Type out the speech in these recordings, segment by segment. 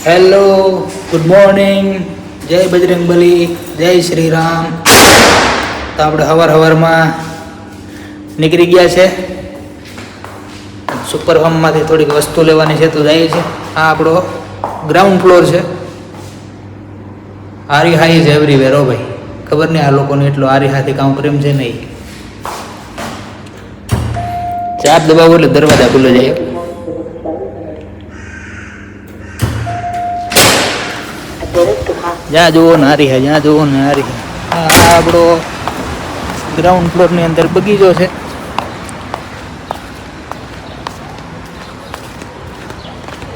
Hello, good morning, જય બજરંગબલી, જય શ્રી રામ. તો આપણે સવારમાં નીકળી ગયા છે. સુપર ફાર્મમાંથી થોડીક વસ્તુ લેવાની છે તો જાય છે. આ આપણો ગ્રાઉન્ડ ફ્લોર છે. આરિહા ઇઝ એવરીવેર. હો ભાઈ, ખબર નહીં આ લોકોને એટલો આરિહાથી કામ પ્રેમ છે નહીં. ચાર દબાવો એટલે દરવાજા ખુલે જાય. જ્યાં જુઓ ને આરિહા, જ્યાં જુઓ ને આરિહા. આ આપણો ગ્રાઉન્ડ ફ્લોરની અંદર બગીચો છે.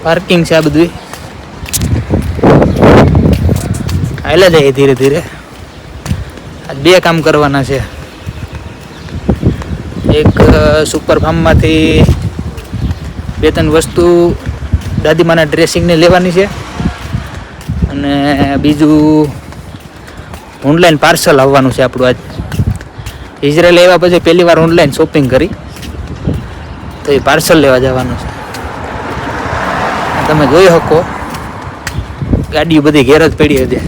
પાર્કિંગ છે આ બધું. હાલ્યા જાય ધીરે ધીરે. આ બે કામ કરવાના છે. એક સુપર ફાર્મમાંથી 2-3 વસ્તુ દાદીમાના ડ્રેસિંગને લેવાની છે, અને બીજું ઓનલાઈન પાર્સલ આવવાનું છે આપણું. આજ ઇઝરાયલ આવ્યા પછી પહેલી વાર ઓનલાઈન શોપિંગ કરી, તો એ પાર્સલ લેવા જવાનું છે. તમે જોઈ શકો ગાડીઓ બધી ઘેર જ પડી હતી,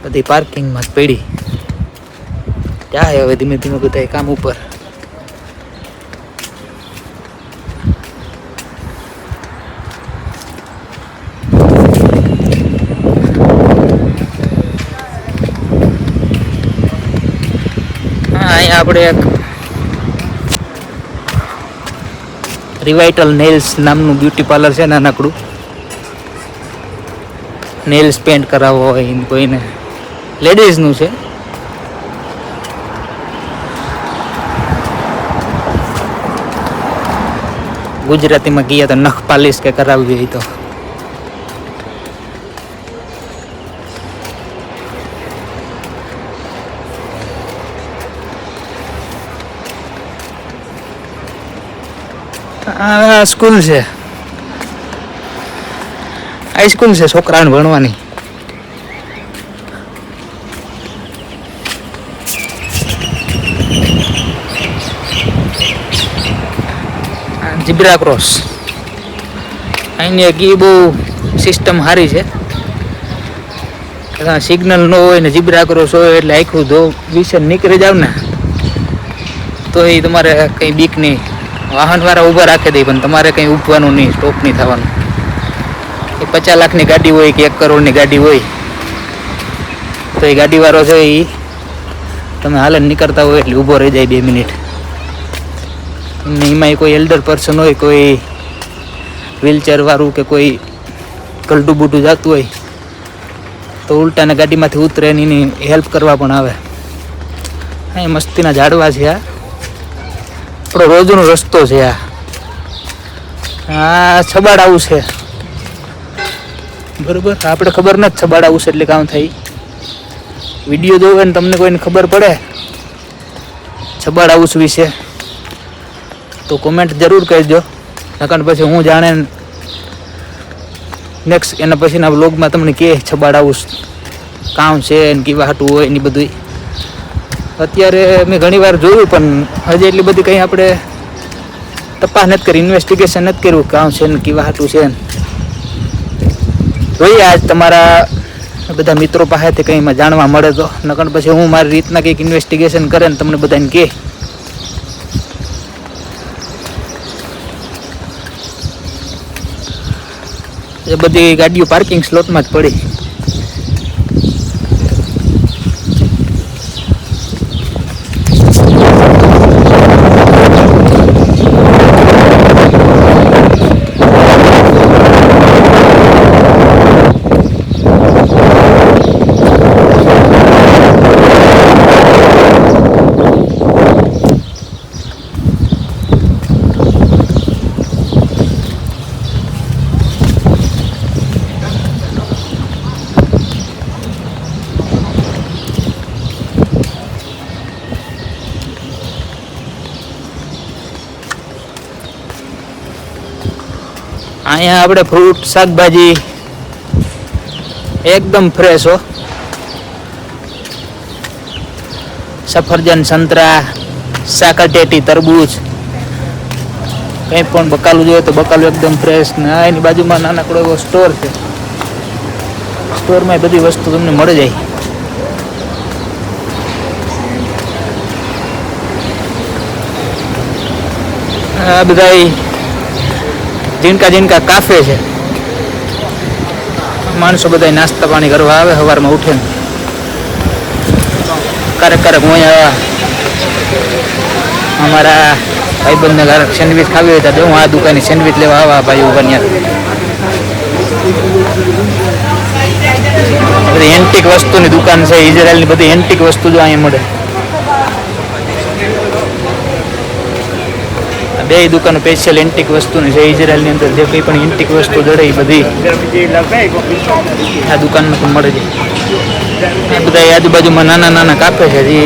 બધી પાર્કિંગમાં જ પડી. જાય હવે ધીમે ધીમે બધા કામ ઉપર. અહીંયા આપણે એક રિવાઇટલ નેલ્સ નામનું બ્યુટી પાર્લર છે. નાનકડું નેલ્સ પેન્ટ કરાવવો હોય કોઈને, લેડીઝનું છે. ગુજરાતીમાં કહીએ તો નખ પાલિશ કે કરાવવી હોય તો. આ સ્કૂલ છે, હાઈસ્કૂલ છે છોકરાને ભણવાની. જીબ્રા ક્રોસ અહીંની એક બહુ સિસ્ટમ સારી છે. સિગ્નલ ન હોય ને જીબ્રા ક્રોસ હોય એટલે આખું જો વિશે નીકળી જાવ ને તો એ તમારે કંઈ બીક નહીં. વાહનવાળા ઊભા રાખી દે, પણ તમારે કંઈ ઊભવાનું નહીં, સ્ટોપ નહીં થવાનું. એ 50 લાખની ગાડી હોય કે 1 કરોડની ગાડી હોય તો એ ગાડીવાળો છે એ તમે હાલ નીકળતા હોય એટલે ઊભો રહી જાય 2 મિનિટ. એમાં કોઈ એલ્ડર પર્સન હોય, કોઈ વ્હીલચેર વાળું કે કોઈ ગલટું બૂટું જતું હોય તો ઉલટાને ગાડીમાંથી ઉતરે ને એની હેલ્પ કરવા પણ આવે. હા, મસ્તીના ઝાડવા છે. આપણો રોજનો રસ્તો છે. આ છબાડાવું છે બરોબર. આપણે ખબર નથી છબાડાવું છે એટલે કામ થાય. વિડીયો જોવે ને તમને કોઈને ખબર પડે છબાડાવું વિશે તો કોમેન્ટ જરૂર કરજો. નકર પછી હું જાણે નેક્સ્ટ એના પછીના વ્લોગમાં તમને કે છબાડાવું કામ છે ને કેવા હાટું હોય એની બધું. અત્યારે મેં ઘણી વાર જોયું પણ હજી એટલી બધી કંઈ આપણે તપાસ નથી કરી, ઇન્વેસ્ટિગેશન નથી કર્યું કામ છે ને કેવા હાટું છે. જોઈએ આજ તમારા બધા મિત્રો પાસેથી કંઈ જાણવા મળે તો. નકર પછી હું મારી રીતના કંઈક ઇન્વેસ્ટિગેશન કરે ને તમને બધાને કહે. એ બધી ગાડીઓ પાર્કિંગ સ્લોટમાં જ પડી. અહીંયા આપણે ફ્રૂટ શાકભાજી એકદમ ફ્રેશ હો. સફરજન, સંતરા, સાકરટેટી, તરબૂચ કંઈ પણ બકાલું જોઈએ તો બકાલું એકદમ ફ્રેશ ને આ એની બાજુમાં નાનકડો એવો સ્ટોર છે. સ્ટોરમાં બધી વસ્તુ તમને મળી જાય. આ બધા જીનકા કાફે છે. માણસો બધા નાસ્તા પાણી કરવા આવે સવારમાં ઉઠે ને. ક્યારેક હું અહીંયા અમારા ભાઈબંધને ક્યારેક સેન્ડવિચ ખાવી હોય તો હું આ દુકાને સેન્ડવિચ લેવા આવા ભાઈ ઉભા બધી એન્ટિક વસ્તુની દુકાન છે. ઇઝરાયલની બધી એન્ટિક વસ્તુ જો અહીંયા મળે. બે દુકાનો સ્પેશિયલ એન્ટિક વસ્તુની છે. ઇઝરાયલની અંદર જે કંઈ પણ એન્ટિક વસ્તુ જડે એ બધી આ દુકાનમાં પણ મળે છે. આ બધા આજુબાજુમાં નાના કાફે છે. જે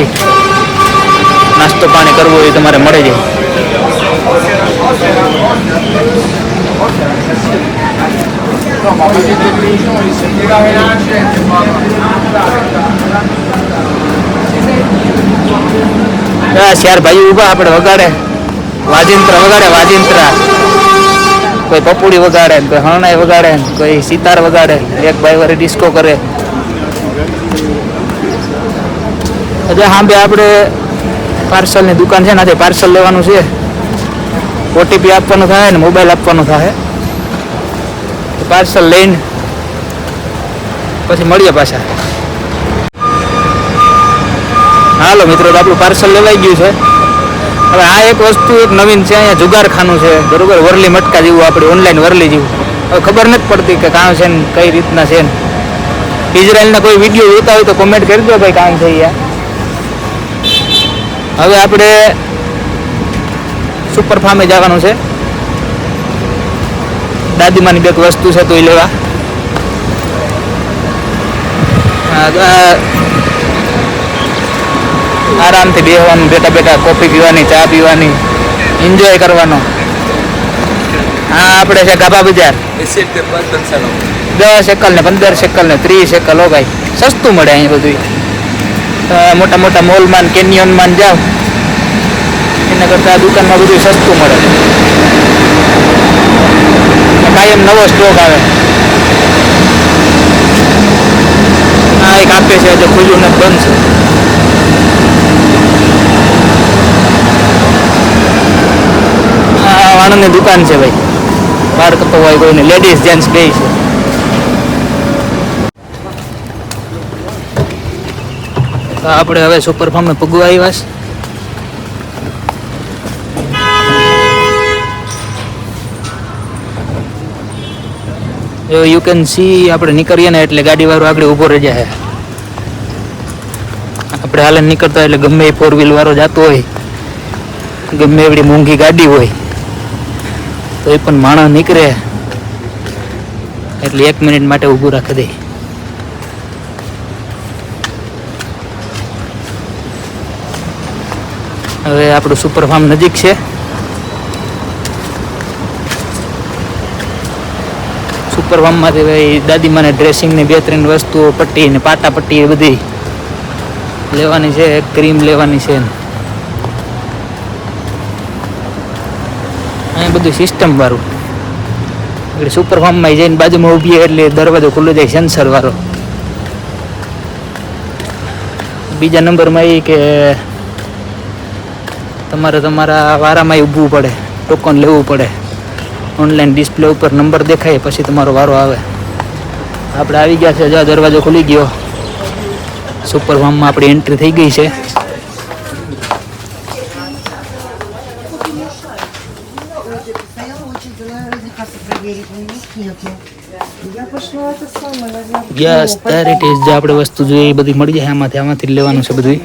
નાસ્તો પાણી કરવો હોય તમારે મળે છે. બસ યાર ભાઈ ઉભા આપણે વગાડે વાજિંત્રા કોઈ પપુડી વગાડે કોઈ હરણાઈ વગાડે કોઈ સિતાર વગાડે એક ભાઈ વાળી ડિસ્કો કરે. એટલે હા બે આપણે પાર્સલની દુકાન છે ને આજે પાર્સલ લેવાનું છે. ઓટીપી આપવાનું થાય ને મોબાઈલ આપવાનું થાય. પાર્સલ લઈને પછી મળીએ પાછા. હાલો મિત્રો આપણું પાર્સલ લેવાઈ ગયું છે. હવે આ એક વસ્તુ એક નવીન છે. અહીંયા જુગારખાનું છે બરોબર. વરલી મટકા જેવું આપણે ઓનલાઈન વરલી જેવું. હવે ખબર નથી પડતી કે કામ છે ને કઈ રીતના છે ને. ઇઝરાયલના કોઈ વિડીયો જોતા હોય તો કોમેન્ટ કરી દો ભાઈ કામ થઈ ગયા. હવે આપણે સુપર ફાર્મે જવાનું છે. દાદીમાની બે વસ્તુ છે તો એ લેવા. આરામથી બેસવાનું, બેઠા કોફી પીવાની, ચા પીવાની, એન્જોય કરવાનો. હા આપણે છે ગાભા બજાર. 10 શેકલ ને 15 શેકલ ને 30 શેકલ. હો ભાઈ સસ્તું મળે અહીંયા બધું. મોટા મોલમાં કેનિયોનમાં જાઓ એના કરતાં આ દુકાનમાં બધું સસ્તું મળે. કાયમ નવો સ્ટોક આવે. આ એક આપે છે જો ખુલ્લું ને બંધ છે. વાણંદની દુકાન છે ભાઈ. વાર કરતો હોય કોઈને લેડીઝ જેન્ટ્સ બે છે. તો આપણે હવે સુપર ફાર્મે પગવા આવ્યા છે. યુ કેન સી આપણે નીકળીએ ને એટલે ગાડીવાળો આગળ ઊભો રહી જાય. આપણે હાલે નીકળતા એટલે ગમે એ 4 વ્હીલ વાળો જતો હોય, ગમે એવડી મોંઘી ગાડી હોય તો એ પણ માણસ નીકળે એટલે 1 મિનિટ માટે ઊભું રાખી દે. હવે આપણું સુપર ફાર્મ નજીક છે. સુપર ફાર્મમાંથી ભાઈ દાદીમાને ડ્રેસિંગની 2-3 વસ્તુઓ, પટ્ટી ને પાટા પટ્ટી એ બધી લેવાની છે. ક્રીમ લેવાની છે. અહીંયા બધું સિસ્ટમ વાળું. એટલે સુપર ફાર્મમાં જઈને બાજુમાં ઊભી એટલે દરવાજો ખુલ્લો જાય સેન્સર વાળો. બીજા નંબરમાં એ કે તમારે તમારા વારામાં ઊભવું પડે, ટોકન લેવું પડે. ઓનલાઈન ડિસ્પ્લે ઉપર નંબર દેખાય પછી તમારો વારો આવે. આપણે આવી ગયા છે. જો દરવાજો ખુલી ગયો. સુપર ફાર્મમાં આપણી એન્ટ્રી થઈ ગઈ છે. Yes there it is. જે આપણે વસ્તુ જોઈએ એ બધી મળી જાય. આમાંથી લેવાનું છે બધું.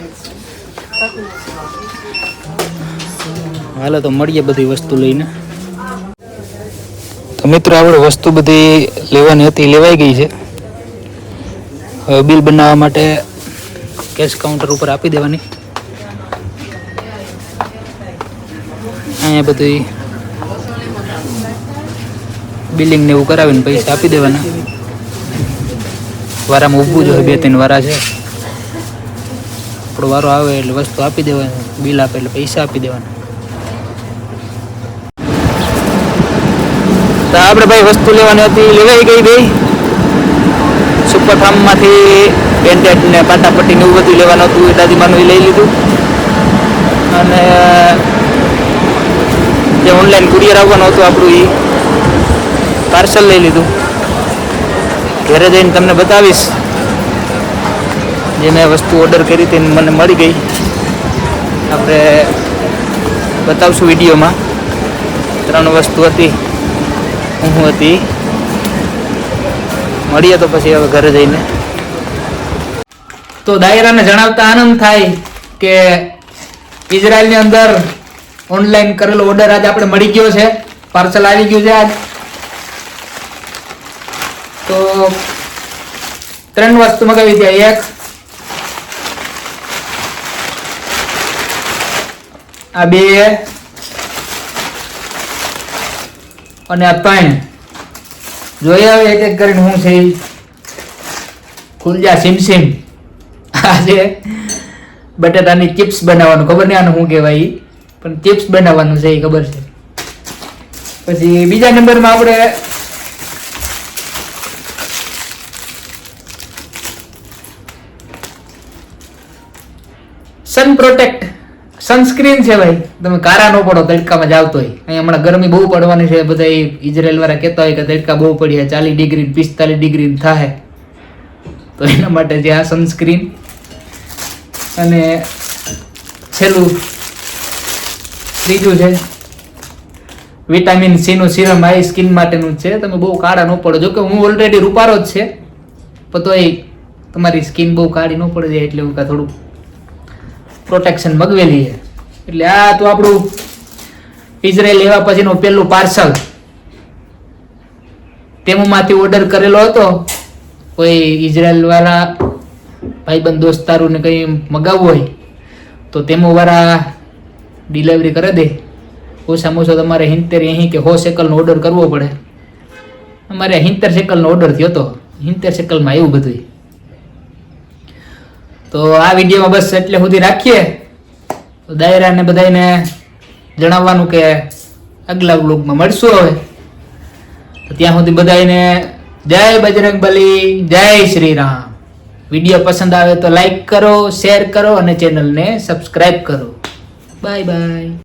હાલો તો મળીએ બધી વસ્તુ લઈને. તો મિત્રો આપણે વસ્તુ બધી લેવાની હતી લેવાઈ ગઈ છે. હવે બિલ બનાવવા માટે કેશ કાઉન્ટર ઉપર આપી દેવાની. અહીંયા બધું બિલિંગ ને એવું કરાવીને પૈસા આપી દેવાના. વારામાં ઊભું જ હોય. 2-3 વારા છે. આપણો વારો આવે એટલે વસ્તુ આપી દેવાની. બિલ આપે એટલે પૈસા આપી દેવાના. તો આપણે ભાઈ વસ્તુ લેવાની હતી, લેવાઈ ગઈ ભાઈ. સુપર ફાર્મમાંથી પેન્ટેડ ને પાટાપટ્ટી ને એવું બધું લેવાનું હતું, એ દાદીમાનું એ લઈ લીધું. અને જે ઓનલાઈન કુરિયર આવવાનું હતું આપણું એ પાર્સલ લઈ લીધું. ઘરે જઈને તમને બતાવીશ જે મેં વસ્તુ ઓર્ડર કરી હતી મને મળી ગઈ. આપણે બતાવશું વિડીયોમાં. 3 વસ્તુ હતી, હું હતી. મળીએ તો પછી હવે ઘરે જઈને. તો દાયરાને જણાવતા આનંદ થાય કે ઇઝરાયલની અંદર ઓનલાઈન કરેલો ઓર્ડર આજ આપણે મળી ગયો છે, પાર્સલ આવી ગયું છે આજ. તો 3 વસ્તુ મગાવી હતી. એક આ 2 અને આ 3. જોઈએ હવે એક એક કરીને હું છે. ખુલજા સિમસિમ. આ છે બટાટાની ચિપ્સ બનાવવાનું, ખબર નહીં આનું શું કહેવાય, પણ ચિપ્સ બનાવવાનું છે એ ખબર છે. પછી બીજા નંબરમાં આપણે સન પ્રોટેક્ટ સનસ્ક્રીન છે ભાઈ. તમે કારા ન પડો તડકામાં જાવ તોય. અહીં હમણાં ગરમી બહુ પડવાની છે, બધા ઇઝરાયલ વાળા કહેતા હોય કે તડકા બહુ પડી 40 ડિગ્રી 45 ડિગ્રી થાય, તો એના માટે જે આ સનસ્ક્રીન. અને છેલ્લું ત્રીજું છે વિટામિન સી નું સિરમ. આ સ્કિન માટેનું છે, તમે બહુ કાળા ન પડો. જોકે હું ઓલરેડી રૂપારો જ છે, પણ તોય તમારી સ્કિન બહુ કાળી ન પડે જાય એટલે હું થોડું પ્રોટેક્શન મગવેલી છે. એટલે આ તો આપણું ઇઝરાયલ લેવા પછીનું પહેલું પાર્સલ. તેમાંથી ઓર્ડર કરેલો હતો. કોઈ ઇઝરાયલ વાળા ભાઈબંધ દોસ્તારોને કંઈ મગાવવું હોય તો તેમાં વાળા ડિલિવરી કરી દે. ઓછામાં ઓછો તમારે 70 કે 100 શેકલનો ઓર્ડર કરવો પડે. અમારે 70 શેકલનો ઓર્ડર થયો હતો. 70 શેકલમાં એવું બધું. તો આ વિડીયોમાં બસ એટલે સુધી રાખીએ. તો દાયરાને બધાને જણાવવાનું કે આગલા વ્લોગમાં મળશું હવે. તો ત્યાં સુધી બધાને જય બજરંગબલી, જય શ્રી રામ. વિડીયો પસંદ આવે તો લાઈક કરો, શેર કરો અને ચેનલને સબસ્ક્રાઇબ કરો. Bye bye.